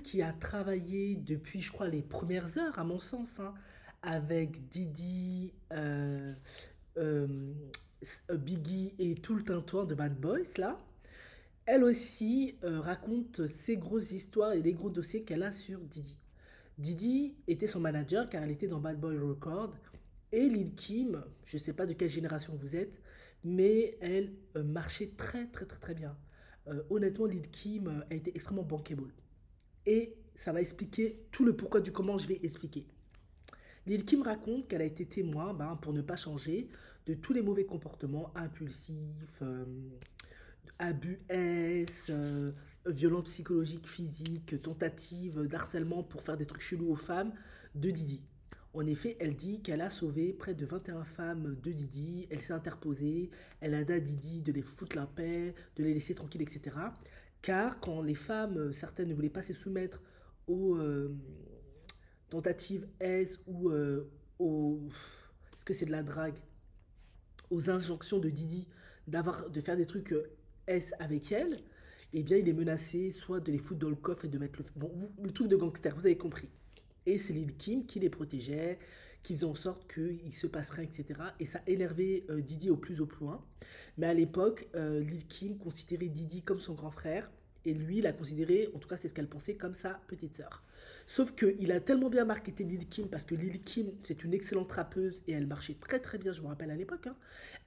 qui a travaillé depuis, je crois, les premières heures, à mon sens, hein, avec Didi, euh, Biggie et tout le tintouin de Bad Boys, là. Elle aussi raconte ses grosses histoires et les gros dossiers qu'elle a sur Didi. Didi était son manager car elle était dans Bad Boy Record. Et Lil Kim, je ne sais pas de quelle génération vous êtes, mais elle marchait très très très très bien. Honnêtement, Lil Kim a été extrêmement bankable. Et ça va expliquer tout le pourquoi du comment je vais expliquer. Lil Kim raconte qu'elle a été témoin, pour ne pas changer, de tous les mauvais comportements impulsifs, abus S, violence psychologique, physique, tentative d'harcèlement pour faire des trucs chelous aux femmes de Didi. En effet, elle dit qu'elle a sauvé près de 21 femmes de Didi, elle s'est interposée, elle a dit à Didi de les foutre la paix, de les laisser tranquilles, etc. Car quand les femmes, certaines ne voulaient pas se soumettre aux tentatives S ou aux... Est-ce que c'est de la drague, aux injonctions de Didi de faire des trucs S avec elle, eh bien il est menacé soit de les foutre dans le coffre et de mettre le truc de gangster, vous avez compris. Et c'est Lil Kim qui les protégeait, qui faisait en sorte qu'il se passe rien, etc. Et ça énervait Didi au plus au point. Mais à l'époque, Lil Kim considérait Didi comme son grand frère. Et lui, il a considéré, en tout cas c'est ce qu'elle pensait, comme sa petite sœur. Sauf qu'il a tellement bien marketé Lil Kim, parce que Lil Kim, c'est une excellente rappeuse, et elle marchait très très bien, je me rappelle à l'époque, hein.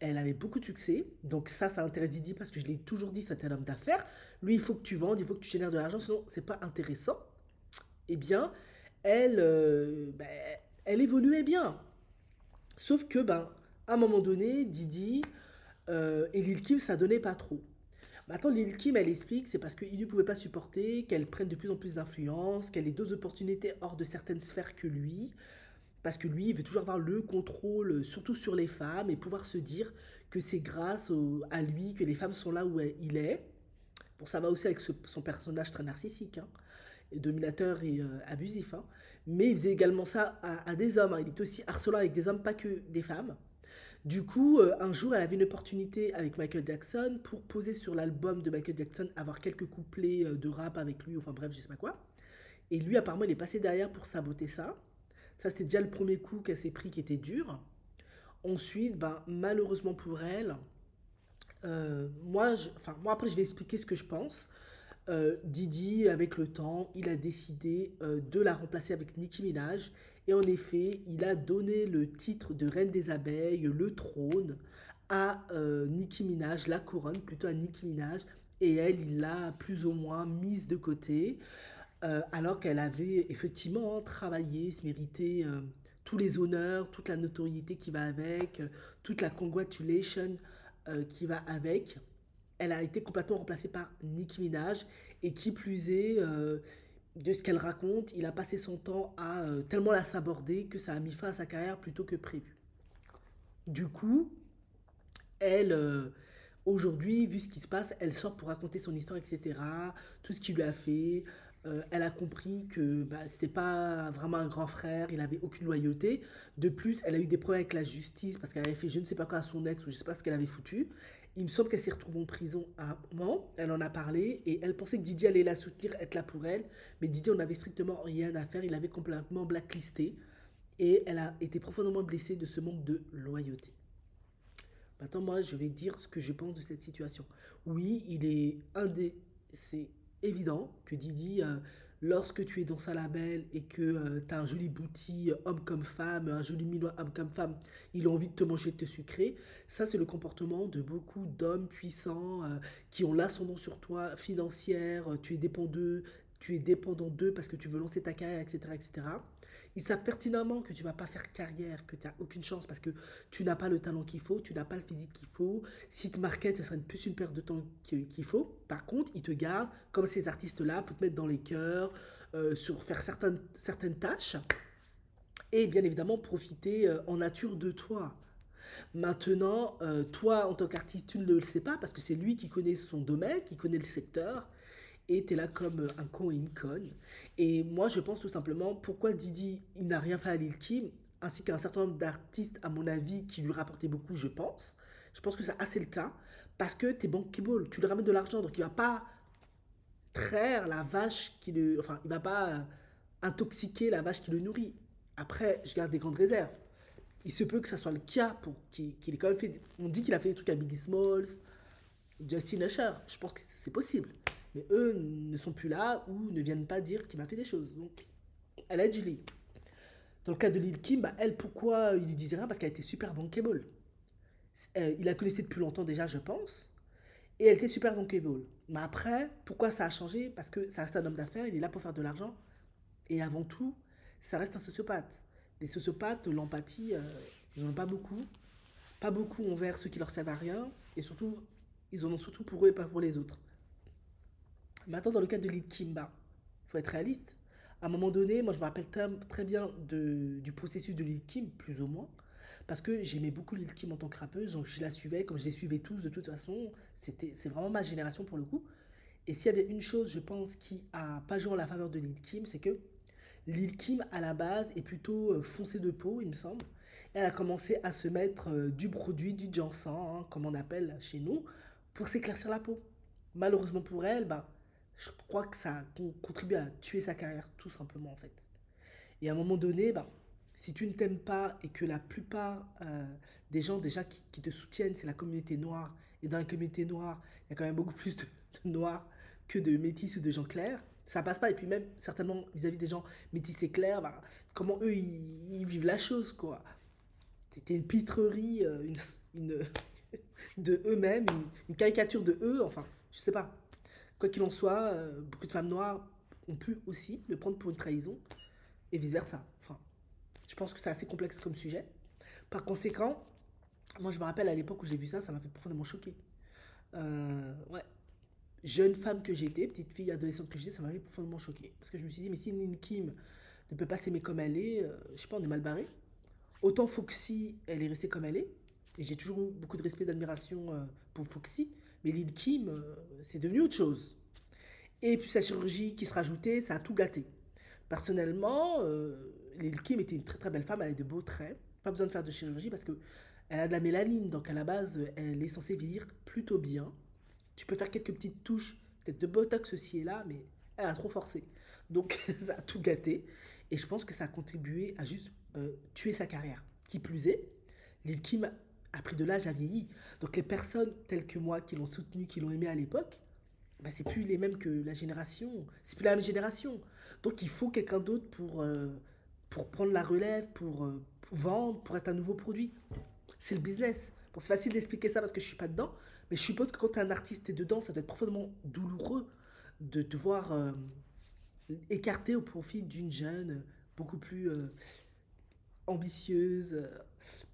Elle avait beaucoup de succès, donc ça intéresse Didi, parce que je l'ai toujours dit, c'est un homme d'affaires. Lui, il faut que tu vendes, il faut que tu génères de l'argent, sinon c'est pas intéressant. Eh bien, elle, elle évoluait bien. Sauf que, à un moment donné, Didi et Lil Kim, ça donnait pas trop. Maintenant, Lil Kim, elle explique, c'est parce qu'il ne pouvait pas supporter qu'elle prenne de plus en plus d'influence, qu'elle ait d'autres opportunités hors de certaines sphères que lui, parce que lui, il veut toujours avoir le contrôle, surtout sur les femmes, et pouvoir se dire que c'est à lui que les femmes sont là où il est. Bon, ça va aussi avec son personnage très narcissique, hein, et dominateur et abusif, hein. Mais il faisait également ça à des hommes, hein. Il était aussi harcelant avec des hommes, pas que des femmes. Du coup, un jour, elle avait une opportunité avec Michael Jackson pour poser sur l'album de Michael Jackson, avoir quelques couplets de rap avec lui, enfin bref, je sais pas quoi. Et lui, apparemment, il est passé derrière pour saboter ça. Ça, c'était déjà le premier coup qu'elle s'est pris qui était dur. Ensuite, malheureusement pour elle, moi après, je vais expliquer ce que je pense. Didi, avec le temps, il a décidé de la remplacer avec Nicki Minaj. Et en effet, il a donné le titre de Reine des Abeilles, le trône, à Nicki Minaj, la couronne plutôt à Nicki Minaj. Et elle, il l'a plus ou moins mise de côté, alors qu'elle avait effectivement travaillé, se méritait tous les honneurs, toute la notoriété qui va avec, toute la congratulation qui va avec. Elle a été complètement remplacée par Nicki Minaj. Et qui plus est, de ce qu'elle raconte, il a passé son temps à tellement la saborder que ça a mis fin à sa carrière plutôt que prévu. Du coup, elle, aujourd'hui, vu ce qui se passe, elle sort pour raconter son histoire, etc. Tout ce qu'il lui a fait. Elle a compris que c'était pas vraiment un grand frère, il avait aucune loyauté. De plus, elle a eu des problèmes avec la justice parce qu'elle avait fait je ne sais pas quoi à son ex ou je sais pas ce qu'elle avait foutu. Il me semble qu'elle s'est retrouvée en prison à un moment, elle en a parlé et elle pensait que Didier allait la soutenir, être là pour elle. Mais Didier, on n'avait strictement rien à faire, il avait complètement blacklisté et elle a été profondément blessée de ce manque de loyauté. Maintenant, moi, je vais dire ce que je pense de cette situation. Oui, c'est évident que Didi, lorsque tu es dans sa label et que tu as un joli bouti, homme comme femme, un joli minois, homme comme femme, il a envie de te manger, de te sucrer. Ça, c'est le comportement de beaucoup d'hommes puissants qui ont l'ascendant sur toi, financière, tu es dépendant d'eux parce que tu veux lancer ta carrière, etc., etc. Ils savent pertinemment que tu vas pas faire carrière, que tu n'as aucune chance parce que tu n'as pas le talent qu'il faut, tu n'as pas le physique qu'il faut. Si tu marketes, ce serait plus une perte de temps qu'il faut. Par contre, ils te gardent comme ces artistes-là pour te mettre dans les cœurs, sur faire certaines tâches et bien évidemment profiter en nature de toi. Maintenant, toi, en tant qu'artiste, tu ne le sais pas parce que c'est lui qui connaît son domaine, qui connaît le secteur et tu es là comme un con et une conne. Et moi, je pense tout simplement pourquoi Didi, il n'a rien fait à Lil Kim, ainsi qu'un certain nombre d'artistes, à mon avis, qui lui rapportaient beaucoup, je pense. Je pense que c'est assez le cas, parce que tu es bankable, tu lui ramènes de l'argent, donc il va pas traire la vache qui le... Enfin, il va pas intoxiquer la vache qui le nourrit. Après, je garde des grandes réserves. Il se peut que ça soit le cas pour qu'il ait quand même fait... On dit qu'il a fait des trucs à Biggie Smalls, Justin Usher. Je pense que c'est possible. Mais eux ne sont plus là ou ne viennent pas dire qu'il m'a fait des choses. Donc, allegedly. Dans le cas de Lil Kim, bah, elle, pourquoi il lui disait rien? Parce qu'elle était super bankable. Il la connaissait depuis longtemps déjà, je pense. Et elle était super bankable. Mais après, pourquoi ça a changé? Parce que ça reste un homme d'affaires, il est là pour faire de l'argent. Et avant tout, ça reste un sociopathe. Les sociopathes, l'empathie, ils n'en ont pas beaucoup. Pas beaucoup envers ceux qui leur servent à rien. Et surtout, ils en ont surtout pour eux et pas pour les autres. Maintenant, dans le cas de Lil Kimba, il faut être réaliste. À un moment donné, moi je me rappelle très bien du processus de Lil Kim, plus ou moins, parce que j'aimais beaucoup Lil Kim en tant que rappeuse, donc je la suivais, comme je les suivais tous de toute façon, c'est vraiment ma génération pour le coup. Et s'il y avait une chose, je pense, qui a pas joué en la faveur de Lil Kim, c'est que Lil Kim, à la base, est plutôt foncée de peau, il me semble. Et elle a commencé à se mettre du produit, du ginseng, hein, comme on appelle chez nous, pour s'éclaircir la peau. Malheureusement pour elle, bah, je crois que ça a contribué à tuer sa carrière, tout simplement, en fait. Et à un moment donné, bah, si tu ne t'aimes pas et que la plupart des gens déjà qui te soutiennent, c'est la communauté noire, et dans la communauté noire, il y a quand même beaucoup plus de noirs que de métis ou de gens clairs, ça passe pas. Et puis même, certainement, vis-à-vis des gens métis et clairs, bah, comment eux, ils vivent la chose, quoi. C'était une pitrerie, une de eux-mêmes, une caricature de eux, enfin, je sais pas. Quoi qu'il en soit, beaucoup de femmes noires ont pu aussi le prendre pour une trahison, et vice-versa. Enfin, je pense que c'est assez complexe comme sujet. Par conséquent, moi je me rappelle à l'époque où j'ai vu ça, ça m'a fait profondément choquer. Ouais, jeune femme que j'étais, petite fille adolescente que j'étais, ça m'avait profondément choqué. Parce que je me suis dit, mais si Lil Kim ne peut pas s'aimer comme elle est, je sais pas, on est mal barré. Autant Foxy, elle est restée comme elle est. Et j'ai toujours eu beaucoup de respect et d'admiration pour Foxy. Mais Lil Kim, c'est devenu autre chose. Et puis sa chirurgie qui se rajoutait, ça a tout gâté. Personnellement, Lil Kim était une très très belle femme, elle a de beaux traits. Pas besoin de faire de chirurgie parce que elle a de la mélanine, donc à la base, elle est censée vieillir plutôt bien. Tu peux faire quelques petites touches, peut-être de botox ceci et là, mais elle a trop forcé. Donc ça a tout gâté. Et je pense que ça a contribué à juste tuer sa carrière. Qui plus est, Lil Kim a pris de l'âge, a vieilli. Donc les personnes telles que moi qui l'ont soutenu, qui l'ont aimé à l'époque, bah, c'est plus les mêmes que la génération. C'est plus la même génération. Donc il faut quelqu'un d'autre pour prendre la relève, pour vendre, pour être un nouveau produit. C'est le business. Bon, c'est facile d'expliquer ça parce que je suis pas dedans, mais je suppose que quand tu es un artiste et dedans, ça doit être profondément douloureux de te voir écarté au profit d'une jeune beaucoup plus ambitieuse,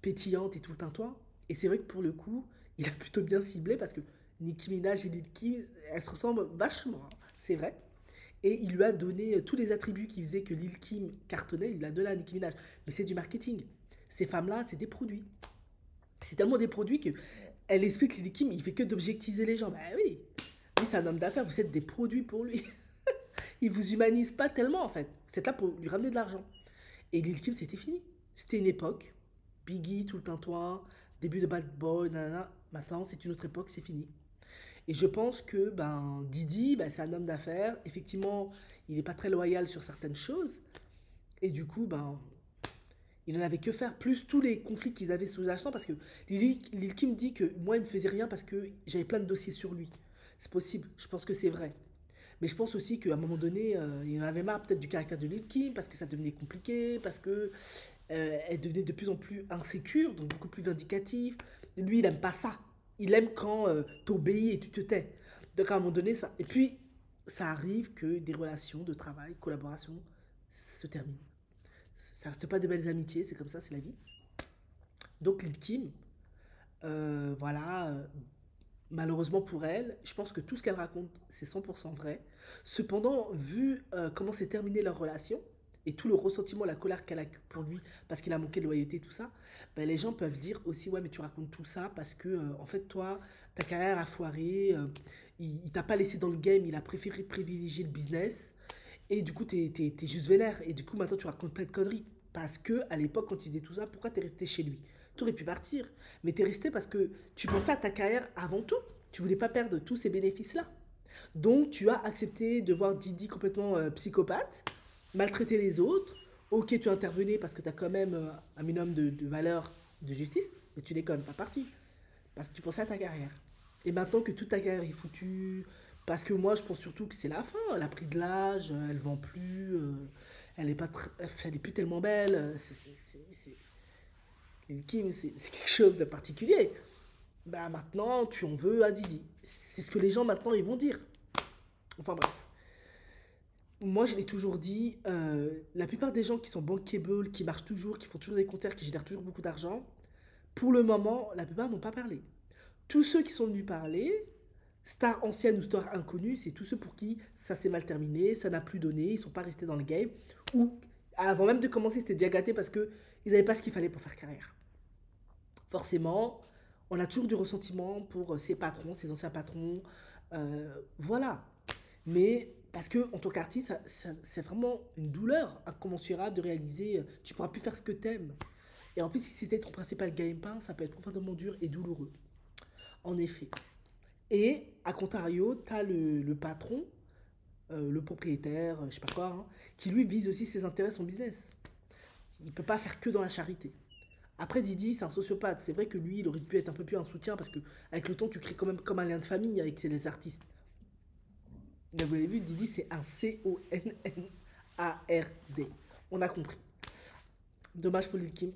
pétillante et tout le tintouin. Et c'est vrai que pour le coup, il a plutôt bien ciblé parce que Nicki Minaj et Lil Kim, elles se ressemblent vachement, hein, c'est vrai. Et il lui a donné tous les attributs qui faisaient que Lil Kim cartonnait, il l'a donné à Nicki Minaj. Mais c'est du marketing. Ces femmes-là, c'est des produits. C'est tellement des produits que elle explique que Lil Kim, il fait que d'objectiver les gens. Bah oui, lui c'est un homme d'affaires, vous êtes des produits pour lui. Il vous humanise pas tellement en fait. Vous êtes là pour lui ramener de l'argent. Et Lil Kim, c'était fini. C'était une époque. Biggie, tout le tintouin, début de Bad Boy, nanana. Maintenant, c'est une autre époque, c'est fini. Et je pense que ben, Didi, ben, c'est un homme d'affaires. Effectivement, il n'est pas très loyal sur certaines choses. Et du coup, ben, il n'en avait que faire. Plus tous les conflits qu'ils avaient sous jacent parce que Lil Kim dit que moi, il me faisait rien parce que j'avais plein de dossiers sur lui. C'est possible, je pense que c'est vrai. Mais je pense aussi qu'à un moment donné, il en avait marre peut-être du caractère de Lil Kim, parce que ça devenait compliqué, parce que elle devenait de plus en plus insécure, donc beaucoup plus vindicative. Lui, il aime pas ça. Il aime quand t'obéis et tu te tais. Donc à un moment donné, ça. Et puis, ça arrive que des relations de travail, collaboration, se terminent. Ça reste pas de belles amitiés, c'est comme ça, c'est la vie. Donc Lil Kim, voilà, malheureusement pour elle, je pense que tout ce qu'elle raconte, c'est 100% vrai. Cependant, vu comment s'est terminée leur relation, et tout le ressentiment, la colère qu'elle a pour lui, parce qu'il a manqué de loyauté, tout ça, ben, les gens peuvent dire aussi, ouais, mais tu racontes tout ça parce que, en fait, toi, ta carrière a foiré, il t'a pas laissé dans le game, il a préféré privilégier le business, et du coup, t'es juste vénère, et du coup, maintenant, tu racontes plein de conneries. Parce que, à l'époque, quand il faisait tout ça, pourquoi t'es resté chez lui? Tu aurais pu partir, mais t'es resté parce que tu pensais à ta carrière avant tout. Tu voulais pas perdre tous ces bénéfices-là. Donc, tu as accepté de voir Didi complètement psychopathe, maltraiter les autres. Ok, tu intervenais parce que tu as quand même un minimum de valeur de justice, mais tu n'es quand même pas parti. Parce que tu pensais à ta carrière. Et maintenant que toute ta carrière est foutue, parce que moi je pense surtout que c'est la fin, elle a pris de l'âge, elle vend plus, elle est pas elle est plus tellement belle, Lil' Kim, c'est quelque chose de particulier. Bah maintenant tu en veux à Didi. C'est ce que les gens maintenant ils vont dire. Enfin bref. Moi je l'ai toujours dit, la plupart des gens qui sont bankable, qui marchent toujours, qui font toujours des concerts, qui génèrent toujours beaucoup d'argent, pour le moment, la plupart n'ont pas parlé. Tous ceux qui sont venus parler, stars anciennes ou stars inconnues, c'est tous ceux pour qui ça s'est mal terminé, ça n'a plus donné, ils ne sont pas restés dans le game. Ou avant même de commencer, c'était déjà gâté parce qu'ils n'avaient pas ce qu'il fallait pour faire carrière. Forcément, on a toujours du ressentiment pour ses patrons, ses anciens patrons. Voilà. Mais parce que en tant qu'artiste, c'est vraiment une douleur incommensurable de réaliser tu ne pourras plus faire ce que tu aimes. Et en plus, si c'était ton principal gagne-pain, ça peut être profondément dur et douloureux. En effet. Et à contrario, tu as le patron, le propriétaire, je sais pas quoi, hein, qui lui vise aussi ses intérêts, son business. Il ne peut pas faire que dans la charité. Après, Didi, c'est un sociopathe. C'est vrai que lui, il aurait pu être un peu plus un soutien parce que avec le temps, tu crées quand même comme un lien de famille avec les artistes. Mais vous l'avez vu, Didi, c'est un Connard. On a compris. Dommage pour Lil Kim.